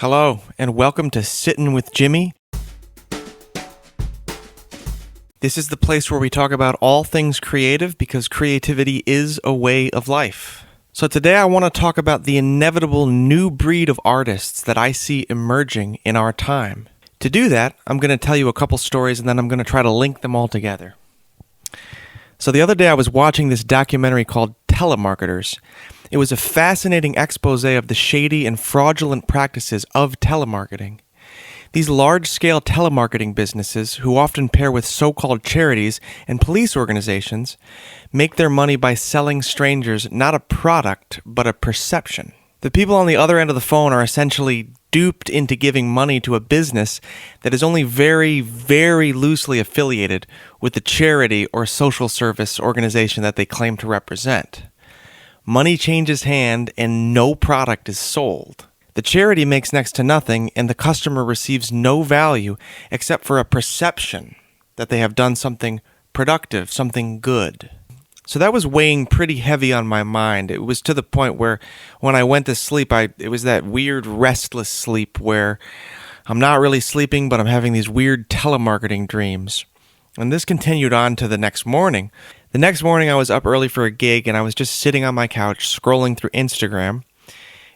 Hello, and welcome to Sittin' with Jimi. This is the place where we talk about all things creative because creativity is a way of life. So today I want to talk about the inevitable new breed of artists that I see emerging in our time. To do that, I'm going to tell you a couple stories and then I'm going to try to link them all together. So the other day I was watching this documentary called Telemarketers. It was a fascinating expose of the shady and fraudulent practices of telemarketing. These large-scale telemarketing businesses, who often pair with so-called charities and police organizations, make their money by selling strangers not a product, but a perception. The people on the other end of the phone are essentially duped into giving money to a business that is only very, very loosely affiliated with the charity or social service organization that they claim to represent. Money changes hand and no product is sold. The charity makes next to nothing and the customer receives no value except for a perception that they have done something productive, something good. So that was weighing pretty heavy on my mind. It was to the point where when I went to sleep, it was that weird restless sleep where I'm not really sleeping, but I'm having these weird telemarketing dreams. And this continued on to the next morning. The next morning I was up early for a gig and I was just sitting on my couch scrolling through Instagram.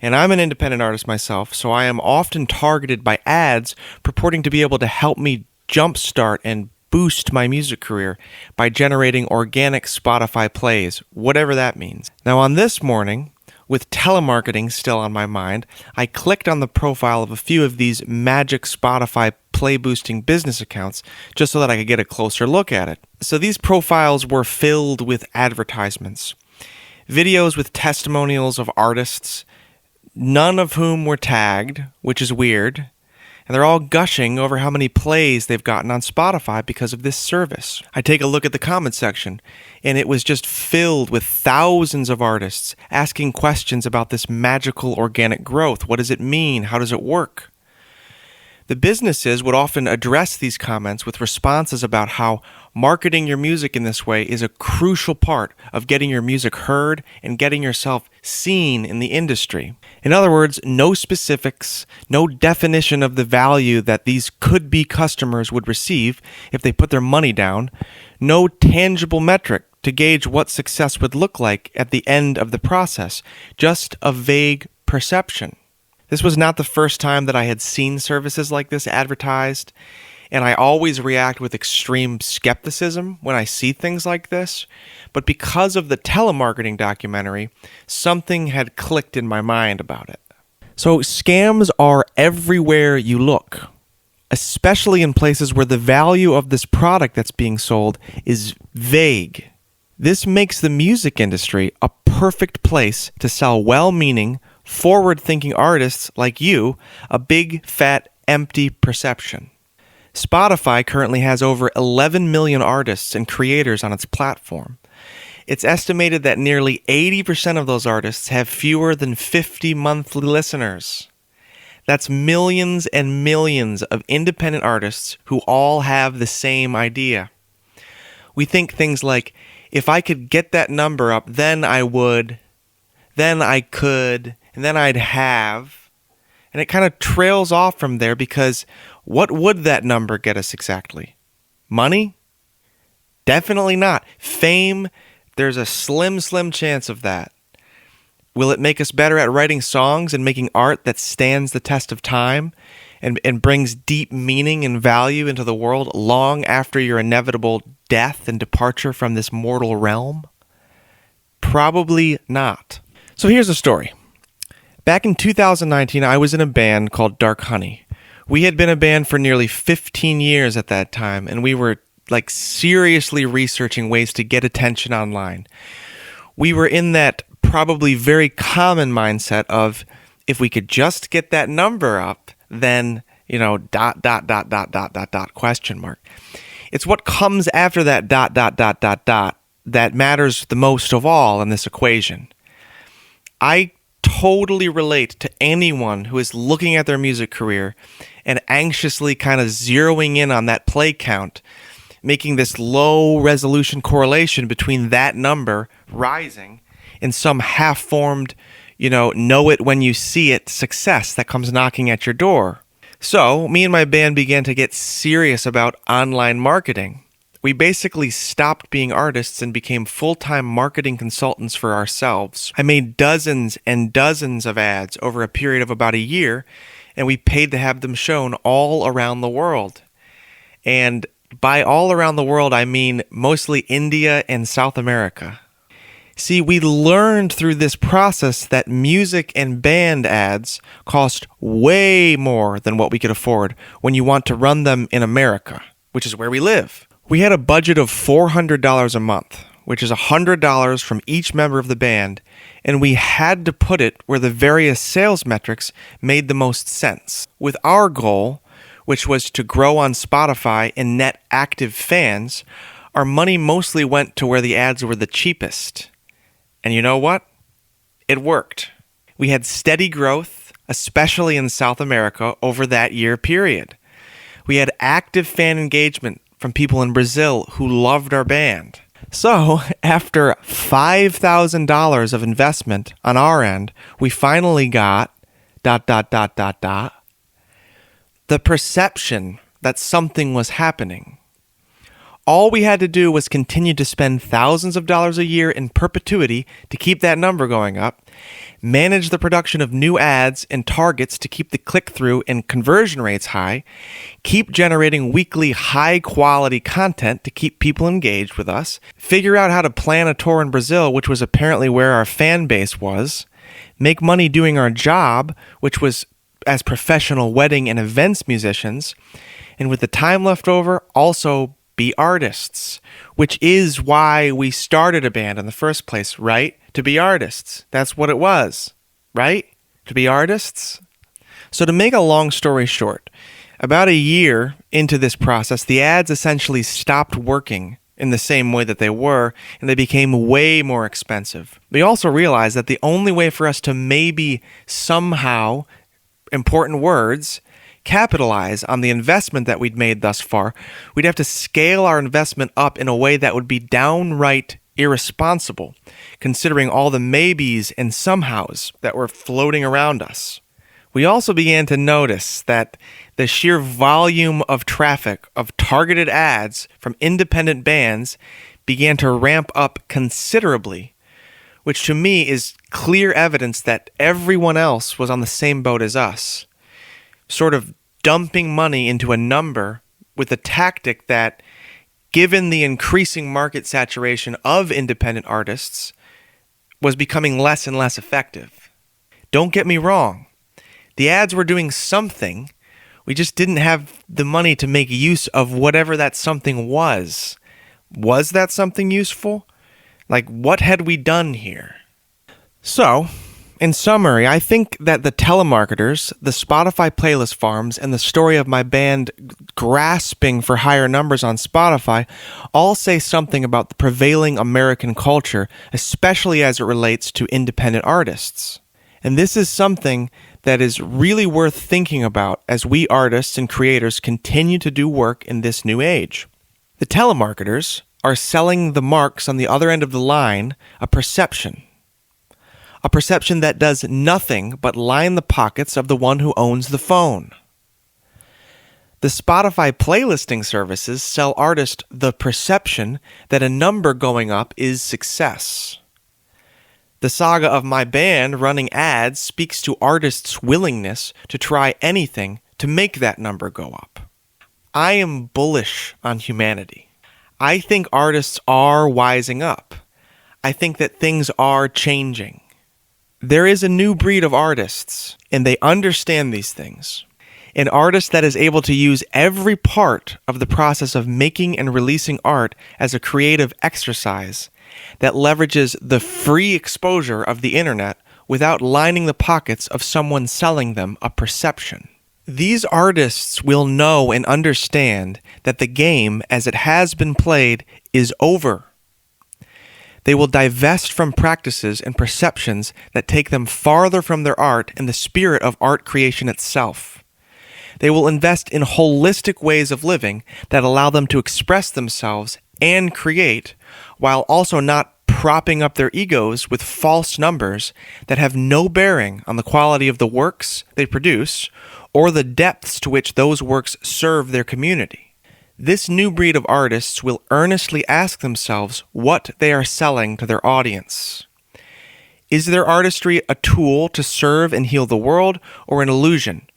And I'm an independent artist myself, so I am often targeted by ads purporting to be able to help me jumpstart and boost my music career by generating organic Spotify plays, whatever that means. Now on this morning, with telemarketing still on my mind, I clicked on the profile of a few of these magic Spotify play boosting business accounts just so that I could get a closer look at it. So these profiles were filled with advertisements, videos with testimonials of artists, none of whom were tagged, which is weird. And they're all gushing over how many plays they've gotten on Spotify because of this service. I take a look at the comment section, and it was just filled with thousands of artists asking questions about this magical organic growth. What does it mean? How does it work? The businesses would often address these comments with responses about how marketing your music in this way is a crucial part of getting your music heard and getting yourself seen in the industry. In other words, no specifics, no definition of the value that these could-be customers would receive if they put their money down, no tangible metric to gauge what success would look like at the end of the process, just a vague perception. This was not the first time that I had seen services like this advertised, and I always react with extreme skepticism when I see things like this. But because of the telemarketing documentary, something had clicked in my mind about it. So scams are everywhere you look, especially in places where the value of this product that's being sold is vague. This makes the music industry a perfect place to sell well-meaning, forward-thinking artists like you a big, fat, empty perception. Spotify currently has over 11 million artists and creators on its platform. It's estimated that nearly 80% of those artists have fewer than 50 monthly listeners. That's millions and millions of independent artists who all have the same idea. We think things like, if I could get that number up, then I would, then I could, and then I'd have. And it kind of trails off from there because what would that number get us exactly? Money? Definitely not. Fame? There's a slim chance of that. Will it make us better at writing songs and making art that stands the test of time and brings deep meaning and value into the world long after your inevitable death and departure from this mortal realm? Probably not. So here's the story. Back in 2019, I was in a band called Dark Honey. We had been a band for nearly 15 years at that time, and we were seriously researching ways to get attention online. We were in that probably very common mindset of, if we could just get that number up, then, question mark. It's what comes after that ... that matters the most of all in this equation. I totally relate to anyone who is looking at their music career and anxiously kind of zeroing in on that play count, making this low resolution correlation between that number rising and some half-formed, know it when you see it success that comes knocking at your door. So, me and my band began to get serious about online marketing. We basically stopped being artists and became full-time marketing consultants for ourselves. I made dozens and dozens of ads over a period of about a year, and we paid to have them shown all around the world. And by all around the world, I mean mostly India and South America. See, we learned through this process that music and band ads cost way more than what we could afford when you want to run them in America, which is where we live. We had a budget of $400 a month, which is $100 from each member of the band, and we had to put it where the various sales metrics made the most sense. With our goal, which was to grow on Spotify and net active fans, our money mostly went to where the ads were the cheapest. And you know what? It worked. We had steady growth, especially in South America, over that year period. We had active fan engagement from people in Brazil who loved our band. So, after $5,000 of investment on our end, we finally got ... the perception that something was happening. All we had to do was continue to spend thousands of dollars a year in perpetuity to keep that number going up, manage the production of new ads and targets to keep the click-through and conversion rates high, keep generating weekly high-quality content to keep people engaged with us, figure out how to plan a tour in Brazil, which was apparently where our fan base was, make money doing our job, which was as professional wedding and events musicians, and with the time left over, also be artists, which is why we started a band in the first place, right? To be artists. That's what it was, right? To be artists. So to make a long story short, about a year into this process, the ads essentially stopped working in the same way that they were, and they became way more expensive. We also realized that the only way for us to maybe somehow, important words, capitalize on the investment that we'd made thus far, we'd have to scale our investment up in a way that would be downright irresponsible, considering all the maybes and somehows that were floating around us. We also began to notice that the sheer volume of traffic of targeted ads from independent bands began to ramp up considerably, which to me is clear evidence that everyone else was on the same boat as us, sort of dumping money into a number with a tactic that, given the increasing market saturation of independent artists, was becoming less and less effective. Don't get me wrong. The ads were doing something. We just didn't have the money to make use of whatever that something was. Was that something useful? Like, what had we done here? So, in summary, I think that the telemarketers, the Spotify playlist farms, and the story of my band grasping for higher numbers on Spotify all say something about the prevailing American culture, especially as it relates to independent artists. And this is something that is really worth thinking about as we artists and creators continue to do work in this new age. The telemarketers are selling the marks on the other end of the line a perception that does nothing but line the pockets of the one who owns the phone. The Spotify playlisting services sell artists the perception that a number going up is success. The saga of my band running ads speaks to artists' willingness to try anything to make that number go up. I am bullish on humanity. I think artists are wising up. I think that things are changing. There is a new breed of artists, and they understand these things. An artist that is able to use every part of the process of making and releasing art as a creative exercise that leverages the free exposure of the internet without lining the pockets of someone selling them a perception. These artists will know and understand that the game, as it has been played, is over. They will divest from practices and perceptions that take them farther from their art and the spirit of art creation itself. They will invest in holistic ways of living that allow them to express themselves and create, while also not propping up their egos with false numbers that have no bearing on the quality of the works they produce or the depths to which those works serve their community. This new breed of artists will earnestly ask themselves what they are selling to their audience. Is their artistry a tool to serve and heal the world, or an illusion,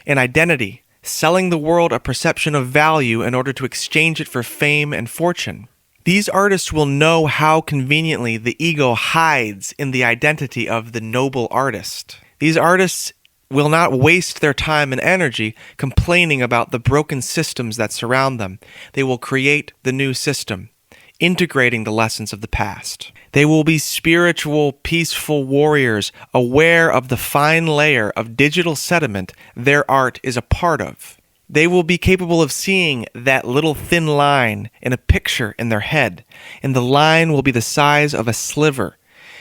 an identity, selling the world a perception of value in order to exchange it for fame and fortune? These artists will know how conveniently the ego hides in the identity of the noble artist. These artists will not waste their time and energy complaining about the broken systems that surround them. They will create the new system, integrating the lessons of the past. They will be spiritual, peaceful warriors, aware of the fine layer of digital sediment their art is a part of. They will be capable of seeing that little thin line in a picture in their head, and the line will be the size of a sliver,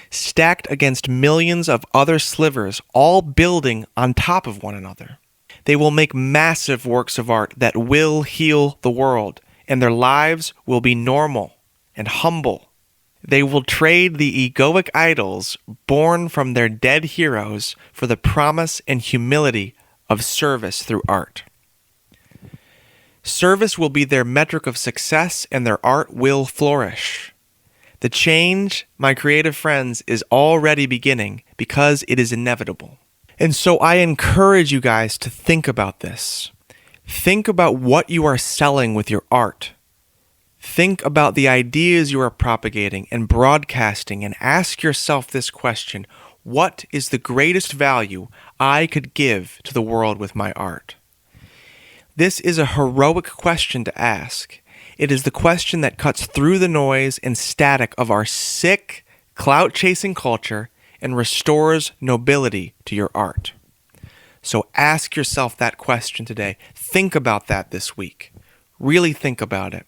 stacked against millions of other slivers, all building on top of one another. They will make massive works of art that will heal the world, and their lives will be normal and humble. They will trade the egoic idols born from their dead heroes for the promise and humility of service through art. Service will be their metric of success, and their art will flourish. The change, my creative friends, is already beginning because it is inevitable. And so I encourage you guys to think about this. Think about what you are selling with your art. Think about the ideas you are propagating and broadcasting, and ask yourself this question: what is the greatest value I could give to the world with my art? This is a heroic question to ask. It is the question that cuts through the noise and static of our sick, clout-chasing culture and restores nobility to your art. So ask yourself that question today. Think about that this week. Really think about it.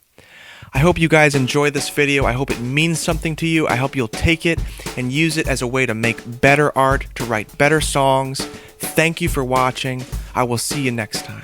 I hope you guys enjoyed this video. I hope it means something to you. I hope you'll take it and use it as a way to make better art, to write better songs. Thank you for watching. I will see you next time.